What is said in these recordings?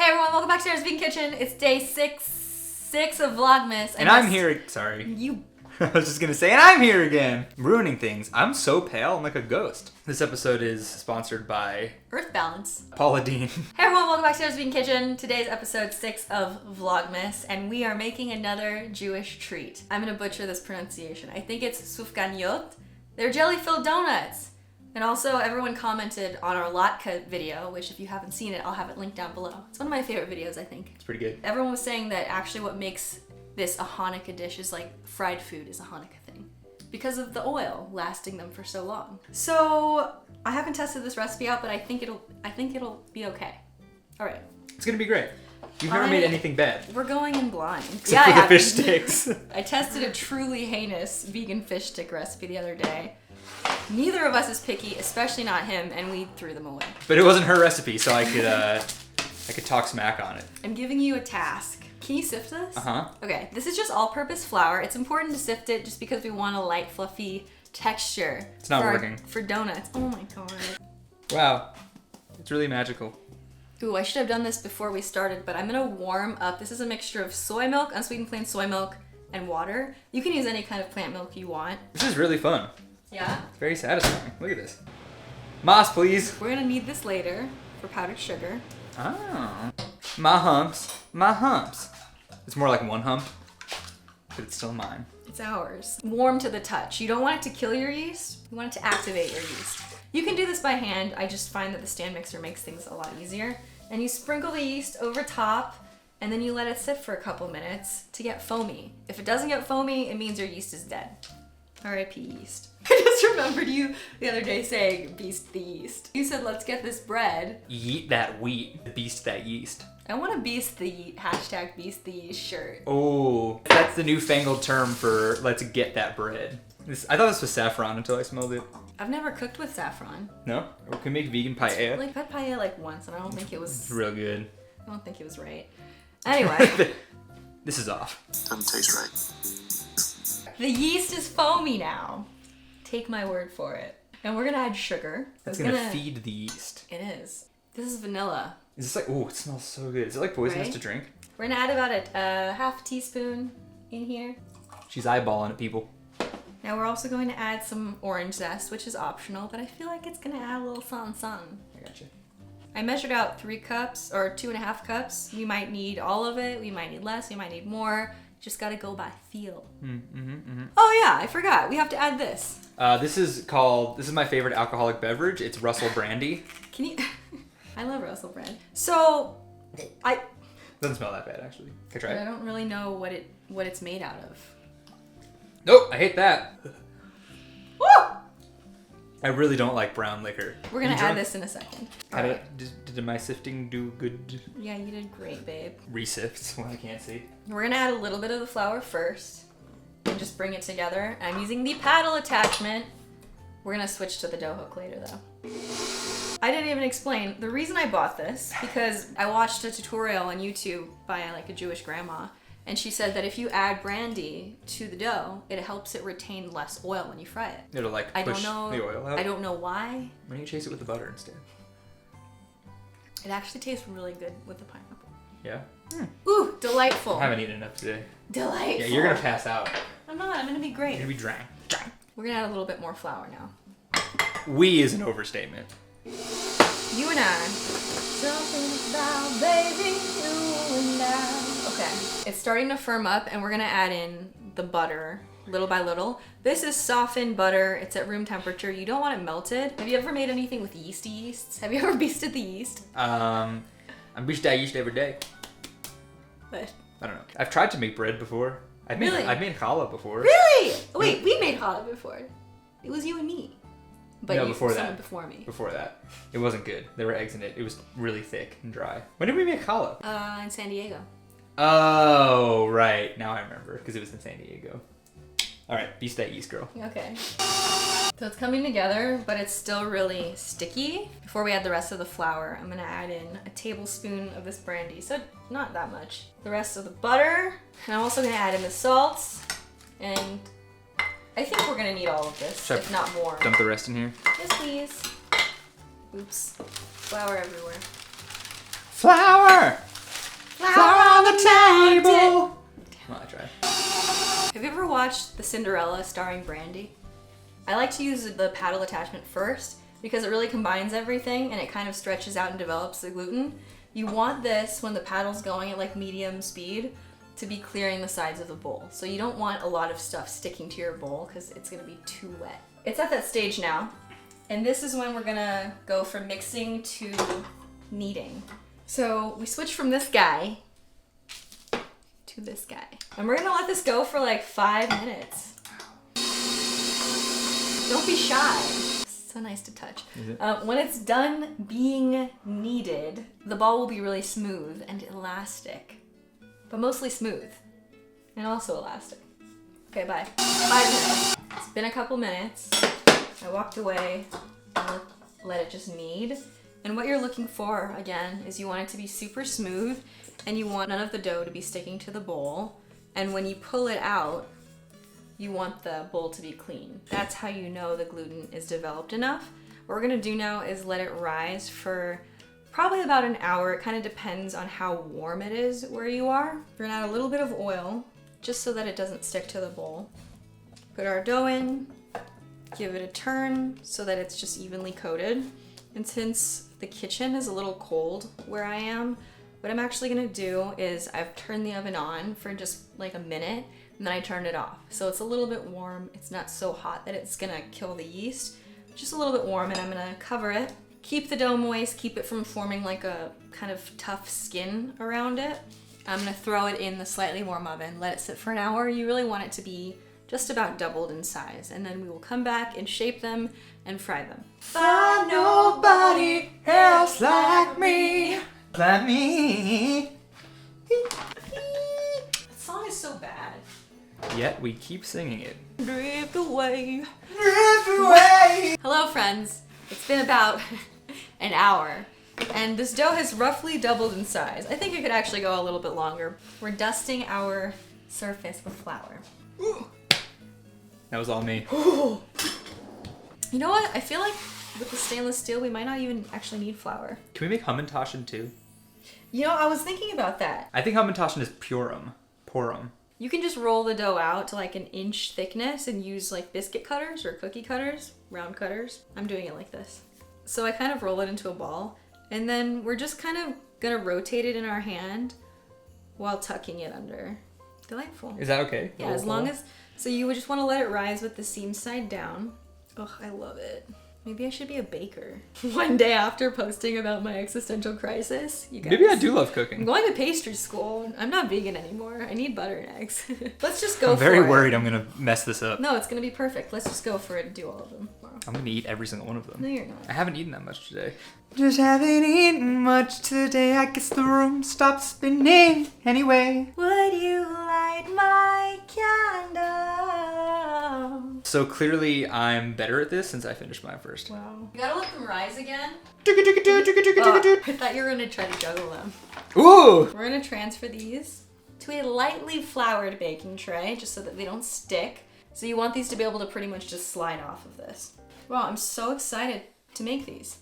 Hey everyone, welcome back to Sarah's Vegan Kitchen. It's day six of Vlogmas. And I'm here, sorry. You. I was just gonna say, and I'm here again. Ruining things. I'm so pale, I'm like a ghost. This episode is sponsored by Earth Balance. Paula Deen. Hey everyone, welcome back to Sarah's Vegan Kitchen. Today's episode 6 of Vlogmas, and we are making another Jewish treat. I'm gonna butcher this pronunciation. I think it's Sufganiyot. They're jelly-filled donuts. And also, everyone commented on our latke video, which if you haven't seen it, I'll have it linked down below. It's one of my favorite videos, I think. It's pretty good. Everyone was saying that actually what makes this a Hanukkah dish is like fried food is a Hanukkah thing because of the oil lasting them for so long. So I haven't tested this recipe out, but I think it'll be okay. All right. It's gonna be great. You've never made anything bad. We're going in blind. Except for the fish sticks. I tested a truly heinous vegan fish stick recipe the other day. Neither of us is picky, especially not him, and we threw them away. But it wasn't her recipe, so I could talk smack on it. I'm giving you a task. Can you sift this? Uh-huh. Okay, this is just all-purpose flour. It's important to sift it just because we want a light, fluffy texture. It's not working. For donuts. Oh my god. Wow. It's really magical. Ooh, I should have done this before we started, but I'm gonna warm up. This is a mixture of soy milk, unsweetened plain soy milk, and water. You can use any kind of plant milk you want. This is really fun. Yeah? It's very satisfying. Look at this. Moss, please. We're gonna need this later for powdered sugar. Oh. My humps. My humps. It's more like one hump, but it's still mine. It's ours. Warm to the touch. You don't want it to kill your yeast. You want it to activate your yeast. You can do this by hand. I just find that the stand mixer makes things a lot easier. And you sprinkle the yeast over top, and then you let it sit for a couple minutes to get foamy. If it doesn't get foamy, it means your yeast is dead. R.I.P. yeast. I just remembered you the other day saying, beast the yeast. You said, let's get this bread. Yeet that wheat, beast that yeast. I want to beast the yeast, hashtag beast the yeast shirt. Oh, that's the newfangled term for let's get that bread. I thought this was saffron until I smelled it. I've never cooked with saffron. No? Or can we make vegan paella? Like, I've had paella like once, and I don't think it was... It's real good. I don't think it was right. Anyway. This is off. Doesn't taste right. The yeast is foamy now. Take my word for it. And we're gonna add sugar. That's gonna feed the yeast. It is. This is vanilla. Is this like, oh, it smells so good. Is it like poisonous Right? to drink? We're gonna add about a half teaspoon in here. She's eyeballing it, people. Now we're also going to add some orange zest, which is optional, but I feel like it's gonna add a little something. I gotcha. I measured out 3 cups, or 2.5 cups. We might need all of it, we might need less, we might need more. Just gotta go by feel. Oh yeah, I forgot. We have to add this. This is my favorite alcoholic beverage. It's Russell Brandy. Can you... I love Russell Brand. So, Doesn't smell that bad, actually. Can I try I it? don't really know what it's made out of. Nope, I hate that. Woo! I really don't like brown liquor. We're gonna You add drunk? this in a second. How Alright. did my sifting do good? Yeah, you did great, babe. Resifts when I can't see. We're gonna add a little bit of the flour first and just bring it together. I'm using the paddle attachment. We're gonna switch to the dough hook later though. I didn't even explain. The reason I bought this, because I watched a tutorial on YouTube by like a Jewish grandma, and she said that if you add brandy to the dough, it helps it retain less oil when you fry it. It'll like I push don't know, the oil out. I don't know why. Why don't you chase it with the butter instead? It actually tastes really good with the pineapple. Yeah? Ooh, delightful. I haven't eaten enough today. Delightful. Yeah, you're gonna pass out. I'm not, I'm gonna be great. You're gonna be drank. We're gonna add a little bit more flour now. We is an overstatement. You and I. Something about baby, you and I. Okay, it's starting to firm up and we're gonna add in the butter little by little. This is softened butter. It's at room temperature. You don't want it melted. Have you ever made anything with yeasts? Have you ever beasted the yeast? I'm beast that yeast every day. What? I don't know. I've tried to make bread before. I've made challah before. Really? Wait, we made challah before. It was you and me. But No, you, before someone that. before me. Before that. It wasn't good. There were eggs in it. It was really thick and dry. When did we make challah? In San Diego. Oh, right. Now I remember, because it was in San Diego. All right, beast that yeast, girl. Okay. So it's coming together, but it's still really sticky. Before we add the rest of the flour, I'm gonna add in a tablespoon of this brandy. So not that much. The rest of the butter. And I'm also gonna add in the salts. And I think we're gonna need all of this, Should I if not more. Dump the rest in here. Yes, please. Oops. Flour everywhere. Flour! Have you ever watched The Cinderella starring Brandy? I like to use the paddle attachment first because it really combines everything and it kind of stretches out and develops the gluten. You want this when the paddle's going at like medium speed to be clearing the sides of the bowl. So you don't want a lot of stuff sticking to your bowl because it's gonna be too wet. It's at that stage now, and this is when we're gonna go from mixing to kneading. So we switch from this guy to this guy. And we're gonna let this go for like 5 minutes. Don't be shy. So nice to touch. When it's done being kneaded, the ball will be really smooth and elastic, but mostly smooth and also elastic. Okay, bye. 5 minutes. It's been a couple minutes. I walked away and let it just knead. And what you're looking for, again, is you want it to be super smooth and you want none of the dough to be sticking to the bowl. And when you pull it out, you want the bowl to be clean. That's how you know the gluten is developed enough. What we're gonna do now is let it rise for probably about an hour. It kind of depends on how warm it is where you are. We're gonna add a little bit of oil just so that it doesn't stick to the bowl. Put our dough in, give it a turn so that it's just evenly coated. And since the kitchen is a little cold where I am, what I'm actually gonna do is I've turned the oven on for just like a minute and then I turned it off. So it's a little bit warm. It's not so hot that it's gonna kill the yeast. Just a little bit warm, and I'm gonna cover it. Keep the dough moist, keep it from forming like a kind of tough skin around it. I'm gonna throw it in the slightly warm oven, let it sit for an hour. You really want it to be just about doubled in size, and then we will come back and shape them and fry them. Find nobody else like me. Like me. That song is so bad. Yet we keep singing it. Drift away. Drift away. Hello friends. It's been about an hour and this dough has roughly doubled in size. I think it could actually go a little bit longer. We're dusting our surface with flour. Ooh. That was all me. You know what? I feel like with the stainless steel, we might not even actually need flour. Can we make Hamantaschen too? You know, I was thinking about that. I think Hamantaschen is purum. Purum. You can just roll the dough out to like an inch thickness and use like biscuit cutters or cookie cutters, round cutters. I'm doing it like this. So I kind of roll it into a ball and then we're just kind of gonna rotate it in our hand while tucking it under. Delightful. Is that okay? Yeah, as long as, so you would just want to let it rise with the seam side down. Oh, I love it. Maybe I should be a baker. One day after posting about my existential crisis, you guys. Maybe I do love I'm cooking. going to pastry school. I'm not vegan anymore. I need butter and eggs. Let's just go I'm for it. very worried I'm gonna mess this up. No, it's gonna be perfect. Let's just go for it and do all of them. I'm gonna eat every single one of them. No, you're not. I haven't eaten that much today. Just haven't eaten much today. I guess the room stopped spinning anyway. Would you light my candle? So clearly I'm better at this since I finished mine first. Wow. You gotta let them rise again. Ooh! I thought you were gonna try to juggle them. Ooh! We're gonna transfer these to a lightly floured baking tray just so that they don't stick. So you want these to be able to pretty much just slide off of this. Wow, I'm so excited to make these.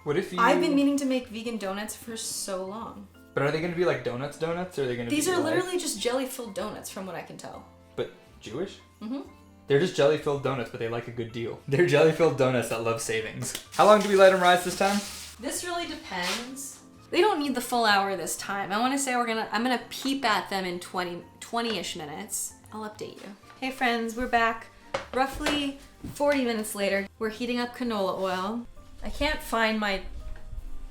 What if you... I've been meaning to make vegan donuts for so long. But are they gonna be like donuts or are they gonna These be are like... literally just jelly-filled donuts from what I can tell. But Jewish? Mm-hmm. They're just jelly-filled donuts, but they like a good deal. They're jelly-filled donuts that love savings. How long do we let them rise this time? This really depends. They don't need the full hour this time. I want to say I'm gonna peep at them in 20-ish minutes. I'll update you. Hey friends, we're back. Roughly 40 minutes later, we're heating up canola oil. I can't find my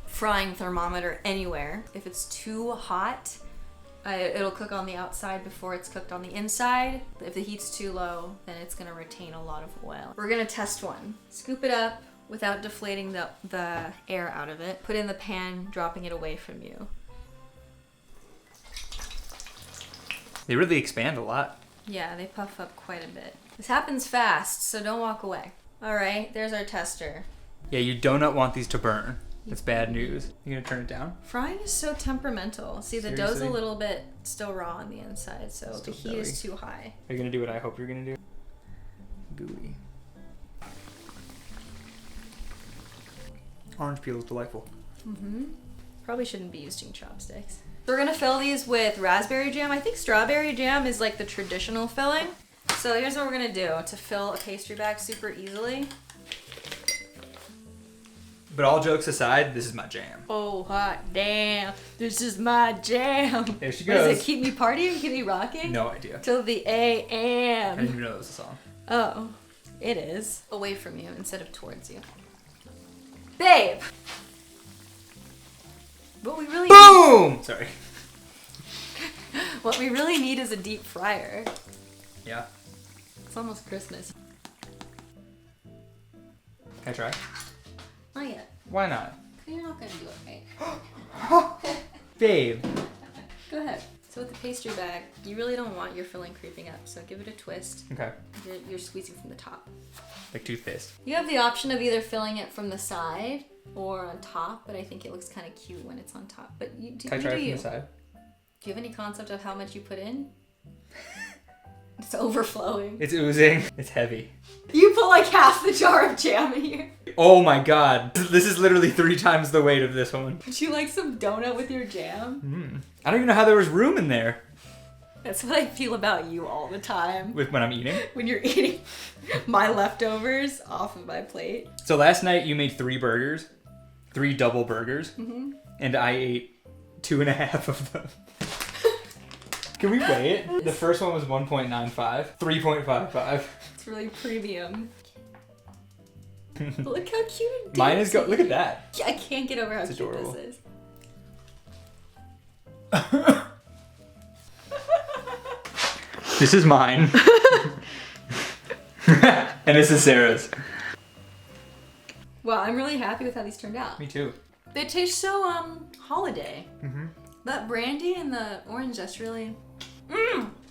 frying thermometer anywhere. If it's too hot, it'll cook on the outside before it's cooked on the inside. If the heat's too low, then it's gonna retain a lot of oil. We're gonna test one. Scoop it up without deflating the air out of it. Put it in the pan, dropping it away from you. They really expand a lot. Yeah, they puff up quite a bit. This happens fast, so don't walk away. All right, there's our tester. Yeah, you do not want these to burn. That's bad news. You gonna turn it down? Frying is so temperamental. See, the dough's Seriously? a little bit still raw on the inside, so Still the heat is too high. Are you gonna do what I hope you're gonna do? Gooey. Orange peel is delightful. Mm-hmm. Probably shouldn't be using chopsticks. So we're gonna fill these with raspberry jam. I think strawberry jam is like the traditional filling. So here's what we're gonna do to fill a pastry bag super easily. But all jokes aside, this is my jam. Oh, hot damn. This is my jam. There she What goes. does it keep me partying? Keep me rocking? No idea. Till the I didn't AM. even know that was a song. Oh, it is. Away from you instead of towards you. Babe! What we really Boom! Sorry. what we really need is a deep fryer. Yeah. It's almost Christmas. Can I try? Not yet. Why not? You're not gonna do it right. Babe. Go ahead. So with the pastry bag, you really don't want your filling creeping up, so give it a twist. Okay. You're squeezing from the top. Like toothpaste. You have the option of either filling it from the side or on top, but I think it looks kind of cute when it's on top. But you do, Can I try you it from the side? Do you have any concept of how much you put in? It's overflowing. It's oozing. It's heavy. You put like half the jar of jam in here. Oh my god. This is literally 3 times the weight of this one. Would you like some donut with your jam? I don't even know how there was room in there. That's what I feel about you all the time. With when I'm eating. When you're eating my leftovers off of my plate. So last night you made 3 burgers. 3 double burgers. And I ate 2.5 of them. Can we weigh it? The first one was 1.95. 3.55. It's really premium. Look how cute and Mine is dainty. look at that. I can't get over how It's cute adorable. this is. This is mine. And this is Sarah's. Well, I'm really happy with how these turned out. Me too. They taste so holiday. That brandy and the orange zest really.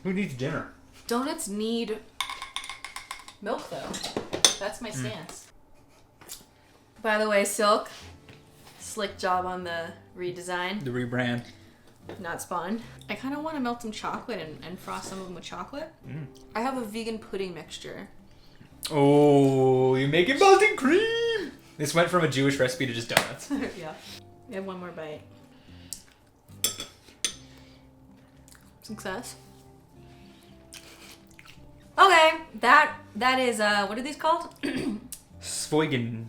Who needs dinner? Donuts need milk though. That's my stance. By the way, Silk, slick job on the redesign, The rebrand. not spawned. I kind of want to melt some chocolate and frost some of them with chocolate. I have a vegan pudding mixture. Oh, you're making melting cream. This went from a Jewish recipe to just donuts. Yeah. We have one more bite. Success. Okay, that is what are these called? Sfuigen.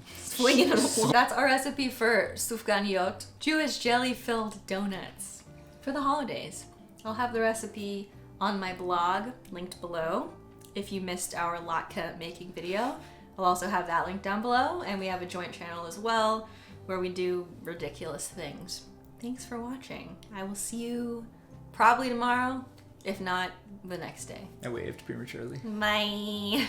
That's our recipe for Sufganiyot, Jewish jelly-filled donuts for the holidays. I'll have the recipe on my blog, linked below. If you missed our latke making video, I'll also have that link down below, and we have a joint channel as well where we do ridiculous things. Thanks for watching. I will see you probably tomorrow, if not the next day. I waved prematurely. Bye.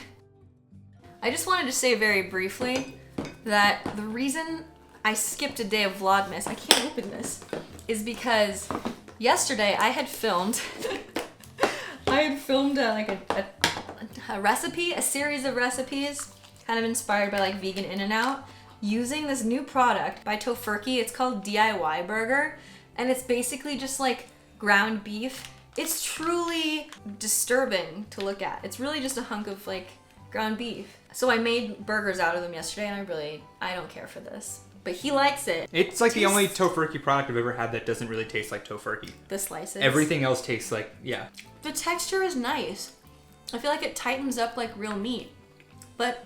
I just wanted to say very briefly that the reason I skipped a day of Vlogmas, I can't open this, is because yesterday I had filmed a recipe, a series of recipes, kind of inspired by like vegan In-N-Out, using this new product by Tofurky. It's called DIY Burger, and it's basically just like ground beef. It's truly disturbing to look at. It's really just a hunk of like ground beef. So I made burgers out of them yesterday, and I don't care for this. But he likes it. It's like the only Tofurky product I've ever had that doesn't really taste like Tofurky. The slices. Everything else tastes like, yeah. The texture is nice. I feel like it tightens up like real meat. But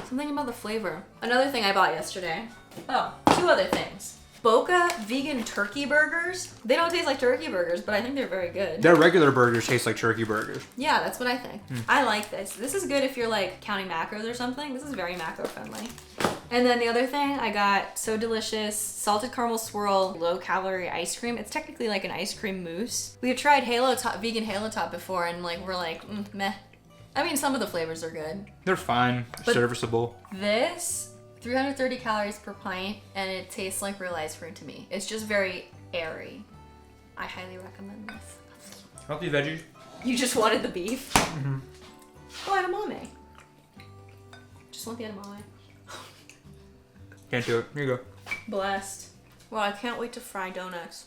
something about the flavor. Another thing I bought yesterday. Oh, 2 other things. Boca vegan turkey burgers. They don't taste like turkey burgers, but I think they're very good. Their regular burgers taste like turkey burgers. Yeah, that's what I think. I like this. This is good if you're like counting macros or something. This is very macro friendly. And then the other thing, I got So Delicious salted caramel swirl low-calorie ice cream. It's technically like an ice cream mousse. We have tried vegan Halo Top before, and like we're like, meh. I mean, some of the flavors are good. They're fine, But- serviceable. This, 330 calories per pint, and it tastes like real ice cream to me. It's just very airy. I highly recommend this. Healthy veggies. You just wanted the beef? Oh, edamame. Just want the edamame. Can't do it. Here you go. Blessed. Well, I can't wait to fry donuts.